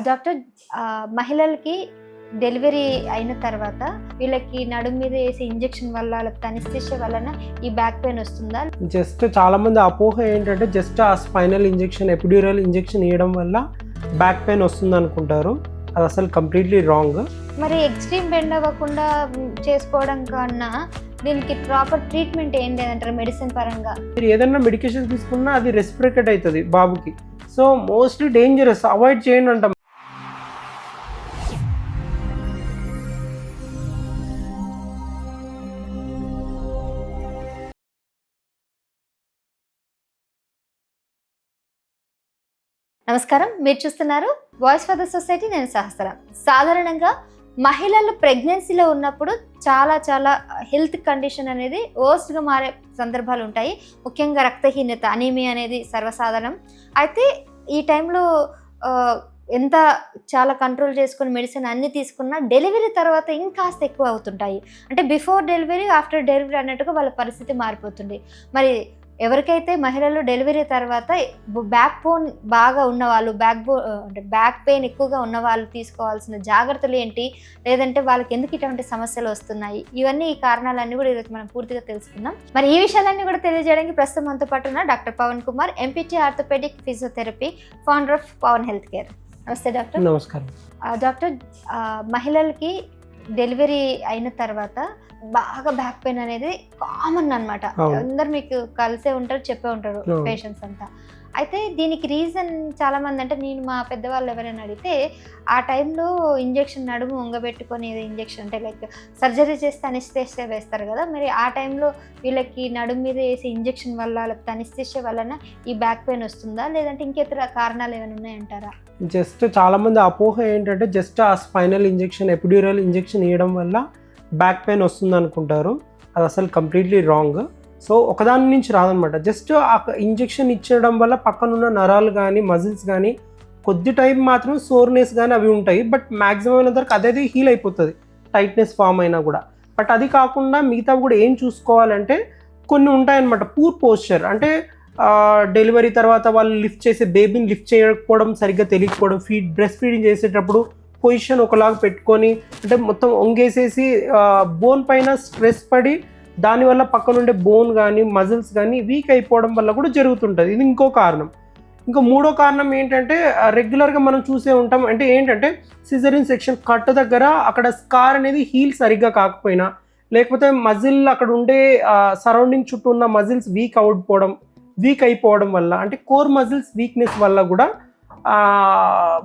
Doctor మహిళలకి delivery అయిన తర్వాత వీళ్ళకి నడుము మీద వేసే ఇంజెక్షన్ వల్ల లేకపోతే అనెస్థీషియా వలన ఈ బ్యాక్ పెయిన్ వస్తుందా? జస్ట్ చాలా మంది అపోహ ఏంటంటే జస్ట్ ఆ స్పైనల్ ఇంజెక్షన్ ఎపిడ్యూరల్ ఇంజెక్షన్ ఇవ్వడం వల్ల బ్యాక్ పెయిన్ వస్తుంది అనుకుంటారు. అది అసలు కంప్లీట్లీ రాంగ్. మరి ఎక్స్ట్రీమ్ బెండ్ అవ్వకుండా చేసుకోవడం కన్నా దీనికి ప్రాపర్ ట్రీట్మెంట్ ఏం లేదంటారు మెడిసిన్ పరంగా? మీరు ఏదైనా మెడికేషన్ తీసుకున్నా అది రెస్పిరేటెడ్ అవుతుంది బాబుకి. సో మోస్ట్లీ డేంజరస్, అవాయిడ్ చేయండి అంటాం. నమస్కారం, మీరు చూస్తున్నారు వాయిస్ ఫర్ ద సొసైటీ. నేను సహస్ర. సాధారణంగా మహిళలు ప్రెగ్నెన్సీలో ఉన్నప్పుడు చాలా హెల్త్ కండిషన్ అనేది వర్స్ట్గా మారే సందర్భాలు ఉంటాయి. ముఖ్యంగా రక్తహీనత, అనీమియా అనేది సర్వసాధారణం. అయితే ఈ టైంలో ఎంత చాలా కంట్రోల్ చేసుకుని మెడిసిన్ అన్నీ తీసుకున్నా డెలివరీ తర్వాత ఇంకాస్త ఎక్కువ అవుతుంటాయి. అంటే బిఫోర్ డెలివరీ, ఆఫ్టర్ డెలివరీ అన్నట్టుగా వాళ్ళ పరిస్థితి మారిపోతుంది. మరి ఎవరికైతే మహిళలు డెలివరీ తర్వాత బ్యాక్ బోన్ బాగా ఉన్నవాళ్ళు, బ్యాక్ పెయిన్ ఎక్కువగా ఉన్నవాళ్ళు తీసుకోవాల్సిన జాగ్రత్తలు ఏంటి, లేదంటే వాళ్ళకి ఎందుకు ఇటువంటి సమస్యలు వస్తున్నాయి, ఇవన్నీ ఈ కారణాలన్నీ కూడా ఈరోజు మనం పూర్తిగా తెలుసుకుందాం. మరి ఈ విషయాలన్నీ కూడా తెలియజేయడానికి ప్రస్తుతం మనతో పాటు ఉన్న doctor Pavan Kumar, MPT orthopaedic physiotherapy, founder of Pavan health care. నమస్తే డాక్టర్. నమస్కారం. డాక్టర్, మహిళలకి డెలివరీ అయిన తర్వాత బాగా బ్యాక్ పెయిన్ అనేది కామన్ అనమాట. అందరు మీకు కలిసే ఉంటారు, చెప్పే ఉంటారు పేషెంట్స్ అంతా. అయితే దీనికి రీజన్ చాలా మంది, అంటే నేను మా పెద్దవాళ్ళు ఎవరైనా అడిగితే ఆ టైంలో ఇంజెక్షన్ నడుము వంగబెట్టుకొని ఇంజెక్షన్ అంటే లైక్ సర్జరీ చేస్తే అనెస్థీషియా వేస్తారు కదా, మరి ఆ టైంలో వీళ్ళకి నడుము మీద వేసే ఇంజెక్షన్ వల్ల లేకపోతే అనెస్థీషియా వలన ఈ బ్యాక్ పెయిన్ వస్తుందా, లేదంటే ఇంకేతర కారణాలు ఏమైనా ఉన్నాయంటారా? జస్ట్ చాలా మంది అపోహ ఏంటంటే జస్ట్ ఆ స్పైనల్ ఇంజెక్షన్ ఎపిడ్యూరల్ ఇంజెక్షన్ ఇవ్వడం వల్ల బ్యాక్ పెయిన్ వస్తుంది అనుకుంటారు. అది అసలు కంప్లీట్లీ రాంగ్. సో ఒకదాని నుంచి రాదనమాట. జస్ట్ ఆ ఇంజెక్షన్ ఇచ్చడం వల్ల పక్కనున్న నరాలు కానీ మజిల్స్ కానీ కొద్ది టైం మాత్రం సోర్నెస్ కానీ అవి ఉంటాయి. బట్ మ్యాక్సిమం అయిన వరకు అదే హీల్ అయిపోతుంది, టైట్నెస్ ఫామ్ అయినా కూడా. బట్ అది కాకుండా మిగతా కూడా ఏం చూసుకోవాలంటే కొన్ని ఉంటాయన్నమాట. పూర్ పోస్చర్, అంటే డెలివరీ తర్వాత వాళ్ళు లిఫ్ట్ చేసే బేబీని లిఫ్ట్ చేయకపోవడం, సరిగ్గా తెలియకపోవడం, బ్రెస్ట్ ఫీడింగ్ చేసేటప్పుడు పొజిషన్ ఒకలాగా పెట్టుకొని, అంటే మొత్తం వంగేసేసి బోన్ పైన స్ట్రెస్ పడి దానివల్ల పక్కనుండే బోన్ కానీ మజిల్స్ కానీ వీక్ అయిపోవడం వల్ల కూడా జరుగుతుంటుంది. ఇది ఇంకో కారణం. ఇంకో మూడో కారణం ఏంటంటే రెగ్యులర్గా మనం చూసే ఉంటాం. అంటే ఏంటంటే సిజరిన్ సెక్షన్ కట్ దగ్గర అక్కడ స్కార్ అనేది హీల్ సరిగ్గా కాకపోయినా, లేకపోతే మజిల్ అక్కడ ఉండే సరౌండింగ్ చుట్టూ ఉన్న మజిల్స్ వీక్ అయిపోవడం వల్ల, అంటే కోర్ మజిల్స్ వీక్నెస్ వల్ల కూడా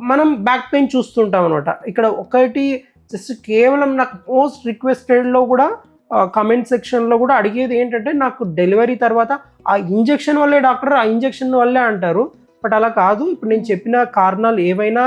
మనం బ్యాక్ పెయిన్ చూస్తుంటాం అనమాట. ఇక్కడ ఒకటి జస్ట్ కేవలం నాకు మోస్ట్ రిక్వెస్టెడ్లో కూడా కమెంట్ సెక్షన్లో కూడా అడిగేది ఏంటంటే, నాకు డెలివరీ తర్వాత ఆ ఇంజెక్షన్ వల్లే డాక్టర్, ఆ ఇంజెక్షన్ వల్లే అంటారు. బట్ అలా కాదు. ఇప్పుడు నేను చెప్పిన కారణాలు ఏవైనా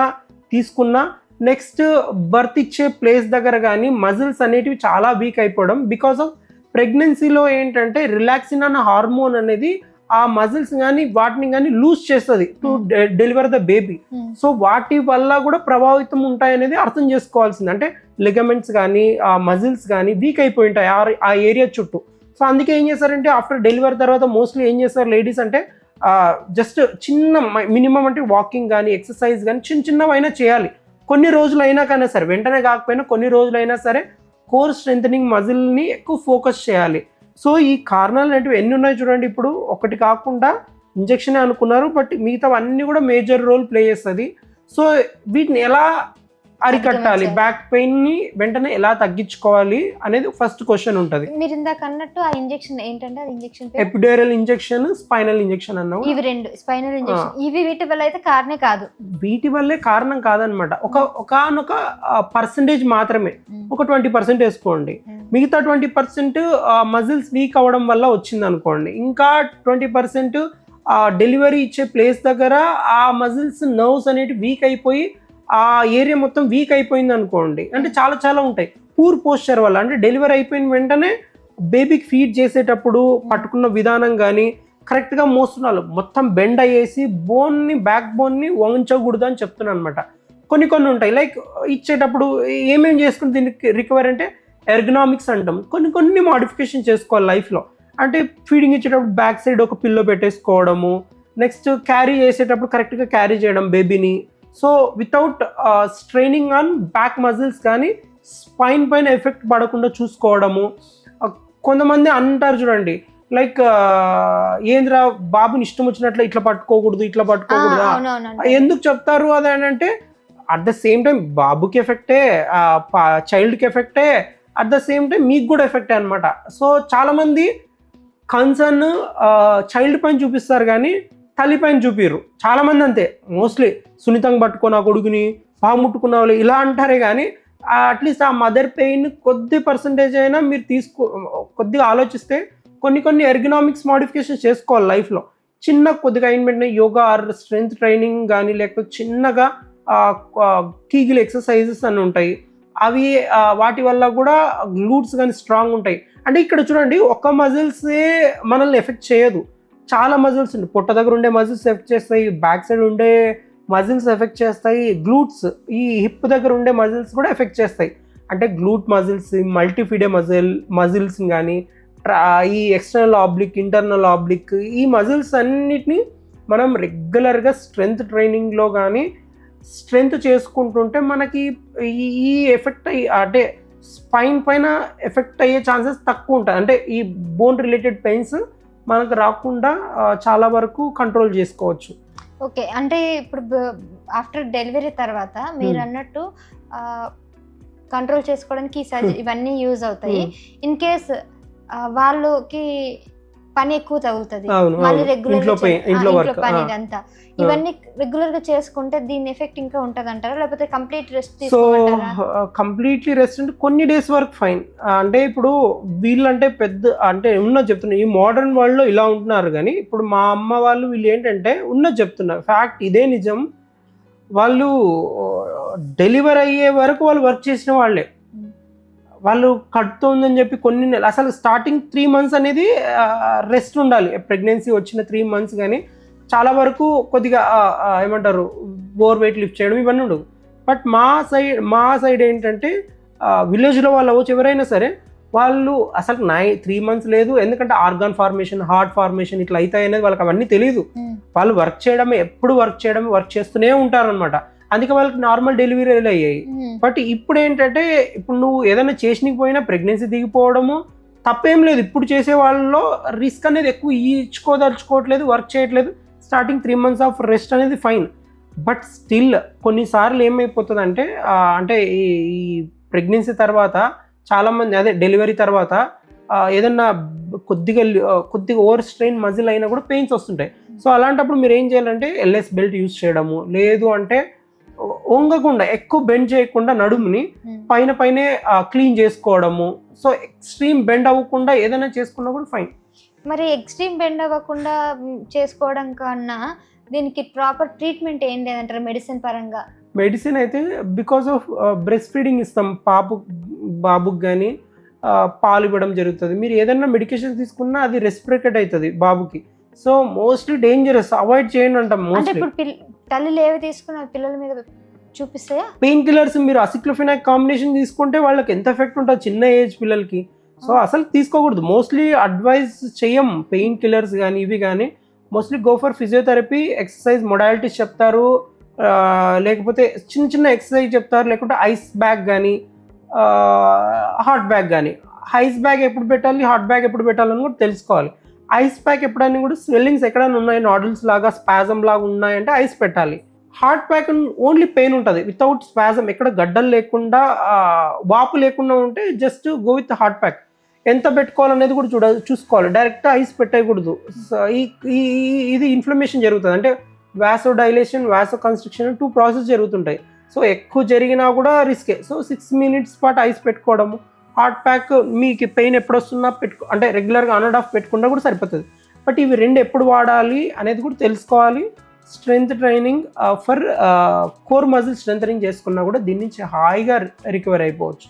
తీసుకున్నా నెక్స్ట్ బర్త్ ఇచ్చే ప్లేస్ దగ్గర కానీ మజిల్స్ అనేటివి చాలా వీక్ అయిపోవడం, బికాస్ ఆఫ్ ప్రెగ్నెన్సీలో ఏంటంటే రిలాక్సిన్ అన్న హార్మోన్ అనేది ఆ మజిల్స్ కానీ వాటిని కానీ లూజ్ చేస్తుంది to deliver the baby. So వాటి వల్ల కూడా ప్రభావితం ఉంటాయనేది అర్థం చేసుకోవాల్సింది. అంటే లిగమెంట్స్ కానీ ఆ మజిల్స్ కానీ వీక్ అయిపోయి ఉంటాయి ఆ ఏరియా చుట్టూ. సో అందుకే ఏం చేస్తారంటే ఆఫ్టర్ డెలివరీ తర్వాత మోస్ట్లీ ఏం చేస్తారు లేడీస్ అంటే జస్ట్ చిన్న మినిమం అంటే వాకింగ్ కానీ ఎక్సర్సైజ్ కానీ చిన్నవైనా చేయాలి. కొన్ని రోజులు అయినా కానీ సరే, వెంటనే కాకపోయినా కొన్ని రోజులైనా సరే కోర్ స్ట్రెంథనింగ్ మజిల్ని ఎక్కువ ఫోకస్ చేయాలి. సో ఈ కారణాలు అనేవి ఎన్ని ఉన్నాయి చూడండి. ఇప్పుడు ఒకటి కాకుండా ఇంజెక్షనే అనుకున్నారు, బట్ మిగతా అన్నీ కూడా మేజర్ రోల్ ప్లే చేస్తుంది. సో వీటిని ఎలా అరికట్టాలి, బ్యాక్ పెయిన్ ని వెంటనే ఎలా తగ్గించుకోవాలి అనేది ఫస్ట్ క్వశ్చన్ ఉంటుంది. మీరు ఇందాక అన్నట్టు ఆ ఇంజెక్షన్ ఏంటంటే అది injection epidural injection, spinal injection అన్నావు. ఇవి రెండు స్పైనల్ ఇంజెక్షన్, ఇవి వీటి వల్ల అయితే కారణమే కాదు, వీటి వల్లే కారణం కాదనమాట. ఒకనొక పర్సంటేజ్ మాత్రమే, ఒక 20% వేసుకోండి. మిగతా 20% మజిల్స్ వీక్ అవ్వడం వల్ల వచ్చింది అనుకోండి. ఇంకా 20% డెలివరీ ఇచ్చే ప్లేస్ దగ్గర ఆ మజిల్స్ నర్వ్స్ అనేవి వీక్ అయిపోయి ఆ ఏరియా మొత్తం వీక్ అయిపోయింది అనుకోండి. అంటే చాలా ఉంటాయి. పూర్ పోస్చర్ వల్ల, అంటే డెలివరీ అయిపోయిన వెంటనే బేబీకి ఫీడ్ చేసేటప్పుడు పట్టుకున్న విధానం కానీ కరెక్ట్గా మోస్తున్నారు, మొత్తం బెండ్ అయ్యేసి బ్యాక్ బోన్ని వంచకూడదు అని చెప్తున్నాను అనమాట. కొన్ని ఉంటాయి. లైక్ ఇచ్చేటప్పుడు ఏమేం చేసుకుని దీనికి రికవర్ అంటే ఎర్గనామిక్స్ అంటాం. కొన్ని మాడిఫికేషన్ చేసుకోవాలి లైఫ్లో. అంటే ఫీడింగ్ ఇచ్చేటప్పుడు బ్యాక్ సైడ్ ఒక పిల్లో పెట్టేసుకోవడము, నెక్స్ట్ క్యారీ చేసేటప్పుడు కరెక్ట్గా క్యారీ చేయడం బేబీని, so without straining on back muscles కానీ స్పైన్ పైన ఎఫెక్ట్ పడకుండా చూసుకోవడము. కొంతమంది అంటారు చూడండి, లైక్ ఏంద్రా బాబుని ఇష్టం వచ్చినట్లు ఇట్లా పట్టుకోకూడదు, ఇట్లా పట్టుకోకూడదు. ఎందుకు చెప్తారు అది అంటే అట్ ద సేమ్ టైం బాబుకి ఎఫెక్టే, చైల్డ్కి ఎఫెక్టే, అట్ ద సేమ్ టైం మీకు కూడా ఎఫెక్టే అనమాట. సో చాలామంది కన్సర్న్ చైల్డ్ పైన చూపిస్తారు కానీ తల్లి పైన చూపిర్రు. చాలామంది అంతే, మోస్ట్లీ సున్నితంగా పట్టుకున్న కొడుకుని, బాగా ముట్టుకున్న వాళ్ళు ఇలా అంటారే కానీ అట్లీస్ట్ ఆ మదర్ పెయిన్ కొద్ది పర్సంటేజ్ అయినా మీరు కొద్దిగా ఆలోచిస్తే కొన్ని ఎర్గనామిక్స్ మాడిఫికేషన్ చేసుకోవాలి లైఫ్లో. కొద్దిగా ఏంటంటే యోగా ఆర్ స్ట్రెంగ్త్ ట్రైనింగ్ కానీ, లేకపోతే చిన్నగా కీగిల్ ఎక్సర్సైజెస్ అని ఉంటాయి. అవి వాటి వల్ల కూడా గ్లూట్స్ కానీ స్ట్రాంగ్ ఉంటాయి. అంటే ఇక్కడ చూడండి, ఒక్క మజిల్సే మనల్ని ఎఫెక్ట్ చేయదు, చాలా మజిల్స్ ఉంటాయి. పొట్ట దగ్గర ఉండే మజిల్స్ ఎఫెక్ట్ చేస్తాయి, బ్యాక్ సైడ్ ఉండే మజిల్స్ ఎఫెక్ట్ చేస్తాయి, గ్లూట్స్ ఈ హిప్ దగ్గర ఉండే మజిల్స్ కూడా ఎఫెక్ట్ చేస్తాయి. అంటే గ్లూట్ మజిల్స్, మల్టీఫిడే మజిల్స్ కానీ, ఈ ఎక్స్టర్నల్ ఆబ్లిక్, ఇంటర్నల్ ఆబ్లిక్, ఈ మజిల్స్ అన్నిటినీ మనం రెగ్యులర్గా స్ట్రెంగ్త్ ట్రైనింగ్లో కానీ స్ట్రెంగ్త్ చేసుకుంటుంటే మనకి ఈ ఎఫెక్ట్ అంటే స్పైన్ పైన ఎఫెక్ట్ అయ్యే ఛాన్సెస్ తక్కువ ఉంటాయి. అంటే ఈ బోన్ రిలేటెడ్ పెయిన్స్ మనకు రాకుండా చాలా వరకు కంట్రోల్ చేసుకోవచ్చు. ఓకే, అంటే ఇప్పుడు ఆఫ్టర్ డెలివరీ తర్వాత మీరు అన్నట్టు కంట్రోల్ చేసుకోవడానికి ఇవన్నీ యూజ్ అవుతాయి. ఇన్ కేస్ వాళ్ళకి పని ఎక్కువ తగులుతుంది, మళ్ళీ రెగ్యులర్ పని ఇదంతా, ఇవన్నీ రెగ్యులర్ గా చేసుకుంటే దీని ఎఫెక్ట్ ఇంకా ఉంటది అంటారా, లేకపోతే కంప్లీట్ రెస్ట్ తీసుకోమంటారా? కంప్లీట్లీ రెస్ట్ అంటే కొన్ని డేస్ వరకు ఫైన్. అంటే ఇప్పుడు వీళ్ళంటే అంటే ఉన్నది చెప్తున్నా, ఈ మోడర్న్ వరల్డ్ లో ఇలా ఉంటున్నారు. కానీ ఇప్పుడు మా అమ్మ వాళ్ళు వీళ్ళు ఏంటంటే ఉన్నది చెప్తున్నారు, ఫ్యాక్ట్ ఇదే నిజం. వాళ్ళు డెలివరీ అయ్యే వరకు వాళ్ళు వర్క్ చేసిన వాళ్ళే. వాళ్ళు కడుపుతో ఉందని చెప్పి కొన్ని నెలలు, అసలు స్టార్టింగ్ 3 months అనేది రెస్ట్ ఉండాలి. ప్రెగ్నెన్సీ వచ్చిన 3 months కానీ చాలా వరకు కొద్దిగా ఏమంటారు ఓవర్ వెయిట్ లిఫ్ట్ చేయడం ఇవన్నీ ఉండవు. బట్ మా సైడ్ ఏంటంటే విలేజ్లో వాళ్ళు అవ్వచ్చు ఎవరైనా సరే, వాళ్ళు అసలు 3 months లేదు. ఎందుకంటే ఆర్గాన్ ఫార్మేషన్, హార్ట్ ఫార్మేషన్ ఇట్లా అవుతాయి అనేది వాళ్ళకి అవన్నీ తెలియదు. వాళ్ళు వర్క్ చేయడమే, ఎప్పుడు వర్క్ చేస్తూనే ఉంటారనమాట. అందుకే వాళ్ళకి నార్మల్ డెలివరీలు అయ్యాయి. బట్ ఇప్పుడు ఏంటంటే, ఇప్పుడు నువ్వు ఏదైనా చేసినకి పోయినా ప్రెగ్నెన్సీ దిగిపోవడము తప్పేం లేదు. ఇప్పుడు చేసే వాళ్ళలో రిస్క్ అనేది ఎక్కువ ఇచ్చుకోదలుచుకోవట్లేదు, వర్క్ చేయట్లేదు. స్టార్టింగ్ 3 months ఆఫ్ రెస్ట్ అనేది ఫైన్. బట్ స్టిల్ కొన్నిసార్లు ఏమైపోతుంది అంటే ఈ ప్రెగ్నెన్సీ తర్వాత చాలామంది అదే డెలివరీ తర్వాత ఏదన్నా కొద్దిగా ఓవర్ స్ట్రెయిన్ మజిల్ అయినా కూడా పెయిన్స్ వస్తుంటాయి. సో అలాంటప్పుడు మీరు ఏం చేయాలంటే ఎల్ఎస్ బెల్ట్ యూజ్ చేయడము, లేదు అంటే వంగకుండా ఎక్కువ బెండ్ చేయకుండా నడుముని పైనే క్లీన్ చేసుకోవడము. సో ఎక్స్ట్రీమ్ బెండ్ అవ్వకుండా ఏదైనా చేసుకున్నా కూడా ఫైన్. మరి ఎక్స్ట్రీమ్ బెండ్ అవ్వకుండా చేసుకోవడం కన్నా దీనికి ప్రాపర్ ట్రీట్మెంట్ ఏం లేదంటారు మెడిసిన్ పరంగా? మెడిసిన్ అయితే బికాస్ ఆఫ్ బ్రెస్ట్ ఫీడింగ్ ఇస్తాం, బాబుకి కానీ పాలు ఇవ్వడం జరుగుతుంది. మీరు ఏదైనా మెడికేషన్ తీసుకున్నా అది రెస్పిరేటెడ్ అవుతుంది బాబుకి. సో మోస్ట్లీ డేంజరస్, అవాయిడ్ చేయండి అంటాం. మోస్ట్లీ తల్లిలు ఏవి తీసుకున్న పిల్లల మీద చూపిస్తాయా? పెయిన్ కిల్లర్స్ మీరు అసిక్లోఫెనాక్ కాంబినేషన్ తీసుకుంటే వాళ్ళకి ఎంత ఎఫెక్ట్ ఉంటుంది చిన్న ఏజ్ పిల్లలకి. సో అసలు తీసుకోకూడదు. మోస్ట్లీ అడ్వైజ్ చేయం పెయిన్ కిల్లర్స్ కానీ ఇవి కానీ. Mostly go for physiotherapy, exercise modalities చెప్తారు, లేకపోతే చిన్న ఎక్సర్సైజ్ చెప్తారు, లేకుంటే ఐస్ బ్యాగ్ కానీ హాట్ బ్యాగ్ కానీ. ఐస్ బ్యాగ్ ఎప్పుడు పెట్టాలి, హాట్ బ్యాగ్ ఎప్పుడు పెట్టాలని కూడా తెలుసుకోవాలి. ఐస్ ప్యాక్ ఎప్పుడైనా కూడా స్వెల్లింగ్స్ ఎక్కడైనా ఉన్నాయి, నాడిల్స్ లాగా స్పాజమ్ లాగా ఉన్నాయంటే ఐస్ పెట్టాలి. హార్ట్ ప్యాక్ ఓన్లీ పెయిన్ ఉంటుంది, వితౌట్ స్పాజమ్, ఎక్కడ గడ్డలు లేకుండా వాపు లేకుండా ఉంటే just go with heart pack. ఎంత పెట్టుకోవాలనేది కూడా చూసుకోవాలి. డైరెక్ట్ ఐస్ పెట్టకూడదు. ఇది ఇన్ఫ్లమేషన్ జరుగుతుంది. అంటే వాసో డైలేషన్, వాసో కన్స్ట్రక్షన్ 2 ప్రాసెస్ జరుగుతుంటాయి. సో ఎక్కువ జరిగినా కూడా రిస్కే. సో 6 minutes పాటు ఐస్ పెట్టుకోవడము. హార్ట్ ప్యాక్ మీకు పెయిన్ ఎప్పుడు వస్తున్నా అంటే రెగ్యులర్గా ఆన్ అండ్ ఆఫ్ పెట్టుకున్నా కూడా సరిపోతుంది. బట్ ఇవి 2 ఎప్పుడు వాడాలి అనేది కూడా తెలుసుకోవాలి. Strength training for core muscle strengthening చేసుకున్నా కూడా దీని నుంచి హాయిగా రికవర్ అయిపోవచ్చు.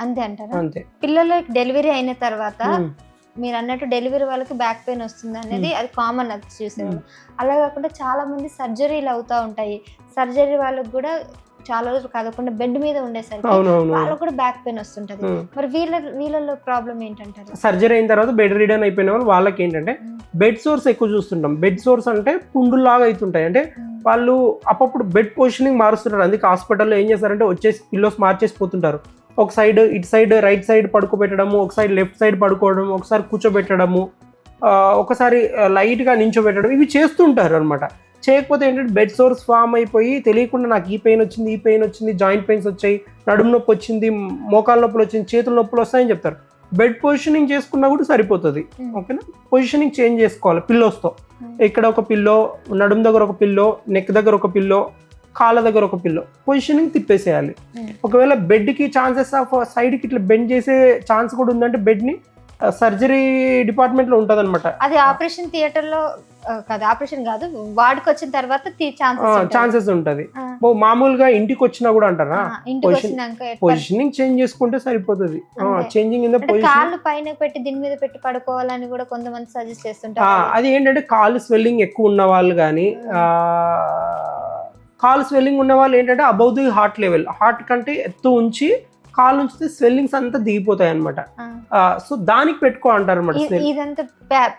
అంతే అంటారా? అంతే. పిల్లలకి డెలివరీ అయిన తర్వాత మీరు అన్నట్టు డెలివరీ వాళ్ళకి బ్యాక్ పెయిన్ వస్తుంది అనేది అది కామన్, అది చూసేవాళ్ళు. అలా కాకుండా చాలా మంది సర్జరీలు అవుతూ ఉంటాయి. సర్జరీ వాళ్ళకి కూడా చాలా రోజులు కాకుండా బెడ్ మీద ఉండేసరికి వాళ్ళకు కూడా బ్యాక్ పెయిన్ వస్తుంటది. మరి వీళ్ళలో ప్రాబ్లం ఏంటంటారు? సర్జరీ అయిన తర్వాత బెడ్ రిడన్ అయిపోయిన వాళ్ళకి ఏంటంటే బెడ్ సోర్స్ ఎక్కువ చూస్తుంటాం. బెడ్ సోర్స్ అంటే పుండులాగా అవుతుంటాయి. అంటే వాళ్ళు అప్పుడు బెడ్ పొజిషనింగ్ మారుస్తుంటారు. అందుకే హాస్పిటల్లో ఏం చేస్తారంటే వచ్చేసి పిల్లోస్ మార్చేసి పోతుంటారు. ఒక సైడ్ ఇటు సైడ్ రైట్ సైడ్ పడుకోబెట్టడము, ఒకసారి లెఫ్ట్ సైడ్ పడుకోవడం, ఒకసారి కూర్చోబెట్టడము, ఒకసారి లైట్గా నించోబెట్టడం, ఇవి చేస్తుంటారు అనమాట. చేయకపోతే ఏంటంటే బెడ్ సోర్స్ ఫామ్ అయిపోయి తెలియకుండా నాకు ఈ పెయిన్ వచ్చింది, జాయింట్ పెయిన్స్ వచ్చాయి, నడుము నొప్పి వచ్చింది, మోకాళ్ళ నొప్పులు వచ్చింది, చేతుల నొప్పులు వస్తాయని చెప్తారు. బెడ్ పొజిషనింగ్ చేసుకున్నా కూడా సరిపోతుంది. ఓకేనా, పొజిషనింగ్ చేంజ్ చేసుకోవాలి పిల్లోస్తో. ఇక్కడ ఒక పిల్లో, నడుము దగ్గర ఒక పిల్లో, నెక్ దగ్గర ఒక పిల్లో, కాళ్ళ దగ్గర ఒక పిల్లో, పొజిషనింగ్ తిప్పేసేయాలి. ఒకవేళ బెడ్కి ఛాన్సెస్ ఆఫ్ సైడ్కి ఇట్లా బెండ్ చేసే ఛాన్స్ కూడా ఉందంటే బెడ్ని సర్జరీ డిపార్ట్మెంట్లో ఉంటుంది అనమాట. అది ఆపరేషన్ థియేటర్లో కాదు, ఆపరేషన్ కాదు, వార్డుకి వచ్చిన తర్వాత ఛాన్సెస్ ఉంటుంది. మామూలుగా ఇంటికి వచ్చినా కూడా అంటారా, పొజిషనింగ్ చేంజ్ చేసుకుంటే సరిపోతుంది. చేంజింగ్ ఇన్ ద పొజిషన్, కాళ్ళు పైన పెట్టి దీని మీద పెట్టి పడుకోవాలని కూడా కొంతమంది సజెస్ట్ చేస్తుంటారు. అది ఏంటంటే కాళ్ళు స్వెల్లింగ్ ఎక్కువ ఉన్న వాళ్ళు కానీ, కాలు స్వెల్లింగ్ ఉన్న వాళ్ళు ఏంటంటే above the heart level, heart కంటే ఎత్తు ఉంచి కాలు ఉంచితే స్వెల్లింగ్స్ అంతా దిగిపోతాయి అనమాట. సో దానికి పెట్టుకో అంటారు అనమాట. ఇదంతా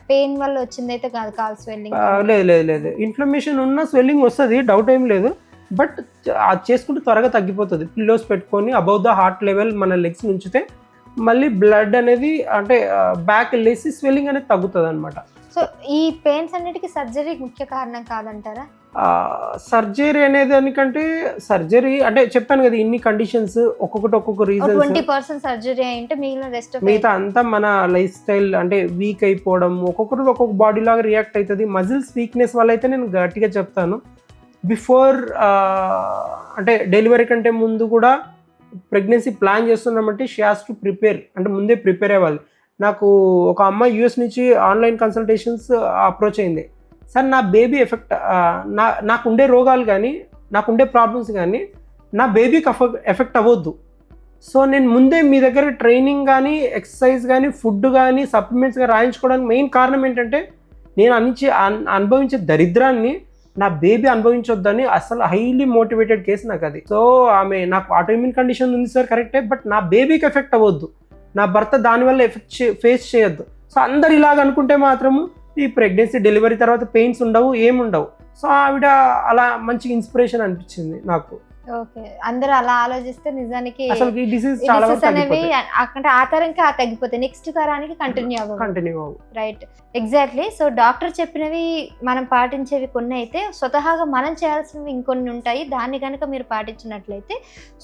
పెయిన్ వల్ల వచ్చింది అయితే కాదు, కాలు స్వెల్లింగ్ లేదు, ఇన్ఫ్లమేషన్ ఉన్న స్వెల్లింగ్ వస్తుంది, డౌట్ ఏం లేదు. బట్ అది చేసుకుంటే త్వరగా తగ్గిపోతుంది. పిల్లోస్ పెట్టుకొని అబౌవ్ ద హార్ట్ లెవెల్ మన లెగ్స్ ఉంచితే మళ్ళీ బ్లడ్ అనేది అంటే బ్యాక్ వెళ్ళేసి స్వెల్లింగ్ అనేది తగ్గుతుంది అనమాట. సో ఈ పెయిన్స్ అన్నిటికీ సర్జరీ ముఖ్య కారణం కాదంటారా? సర్జరీ అనేది దానికంటే సర్జరీ అంటే చెప్పాను కదా, ఇన్ని కండిషన్స్ ఒక్కొక్క రీజన్. 20% సర్జరీ అంటే మిగతా అంతా మన లైఫ్ స్టైల్ అంటే వీక్ అయిపోవడం, ఒక్కొక్కరు ఒక్కొక్క బాడీ లాగా రియాక్ట్ అవుతుంది. మజిల్స్ వీక్నెస్ వల్ల అయితే నేను గట్టిగా చెప్తాను, బిఫోర్ అంటే డెలివరీ కంటే ముందు కూడా ప్రెగ్నెన్సీ ప్లాన్ చేస్తున్నామంటే షీ హాస్ టు ప్రిపేర్, అంటే ముందే ప్రిపేర్ అవ్వాలి. నాకు ఒక అమ్మాయి యూఎస్ నుంచి ఆన్లైన్ కన్సల్టేషన్స్ అప్రోచ్ అయింది. సార్ నా బేబీ ఎఫెక్ట్, నాకుండే రోగాలు కానీ నాకుండే ప్రాబ్లమ్స్ కానీ నా బేబీకి ఎఫెక్ట్ అవ్వద్దు. సో నేను ముందే మీ దగ్గర ట్రైనింగ్ కానీ ఎక్సర్సైజ్ కానీ ఫుడ్ కానీ సప్లిమెంట్స్ కానీ రాయించుకోవడానికి మెయిన్ కారణం ఏంటంటే నేను అనుభవించే దరిద్రాన్ని నా బేబీ అనుభవించొద్దని. అసలు హైలీ మోటివేటెడ్ కేసు నాకు అది. సో ఆమె నాకు ఆటోఇమ్యూన్ కండిషన్ ఉంది సార్ కరెక్టే, బట్ నా బేబీకి ఎఫెక్ట్ అవ్వద్దు, నా భర్త దానివల్ల ఫేస్ చేయొద్దు. సో అందరు ఇలాగ అనుకుంటే మాత్రము ఈ ప్రెగ్నెన్సీ డెలివరీ తర్వాత పెయిన్స్ ఉండవు, ఏముండవు. సో ఆవిడ అలా మంచి ఇన్స్పిరేషన్ అనిపించింది నాకు. ఓకే, అందరూ అలా ఆలోచిస్తే నిజానికి అసలు ఈ డిసీజ్ చాలా అనేవి అంటే ఆ తరంకి తగ్గిపోతాయి, నెక్స్ట్ తరానికి కంటిన్యూ అవ్వవు. Right, exactly. సో డాక్టర్ చెప్పినవి మనం పాటించేవి కొన్ని అయితే, స్వతహాగా మనం చేయాల్సినవి ఇంకొన్ని ఉంటాయి. దాన్ని కనుక మీరు పాటించినట్లయితే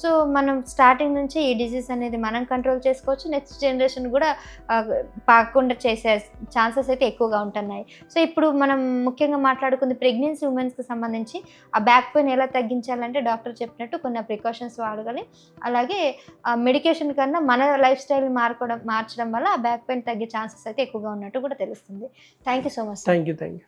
సో మనం స్టార్టింగ్ నుంచి ఈ డిసీజ్ అనేది మనం కంట్రోల్ చేసుకోవచ్చు, నెక్స్ట్ జనరేషన్ కూడా పాకుండా చేసే ఛాన్సెస్ అయితే ఎక్కువగా ఉంటున్నాయి. సో ఇప్పుడు మనం ముఖ్యంగా మాట్లాడుకుంది ప్రెగ్నెన్సీ ఉమెన్స్కి సంబంధించి ఆ బ్యాక్ పెయిన్ ఎలా తగ్గించాలంటే డాక్టర్ చెప్పినట్టు కొన్ని ప్రికాషన్స్ వాడగాలి. అలాగే మెడికేషన్ కన్నా మన లైఫ్ స్టైల్ మార్చడం వల్ల ఆ బ్యాక్ పెయిన్ తగ్గే ఛాన్సెస్ అయితే ఎక్కువగా ఉన్నట్టు కూడా తెలుస్తుంది. Thank you so much. Thank you.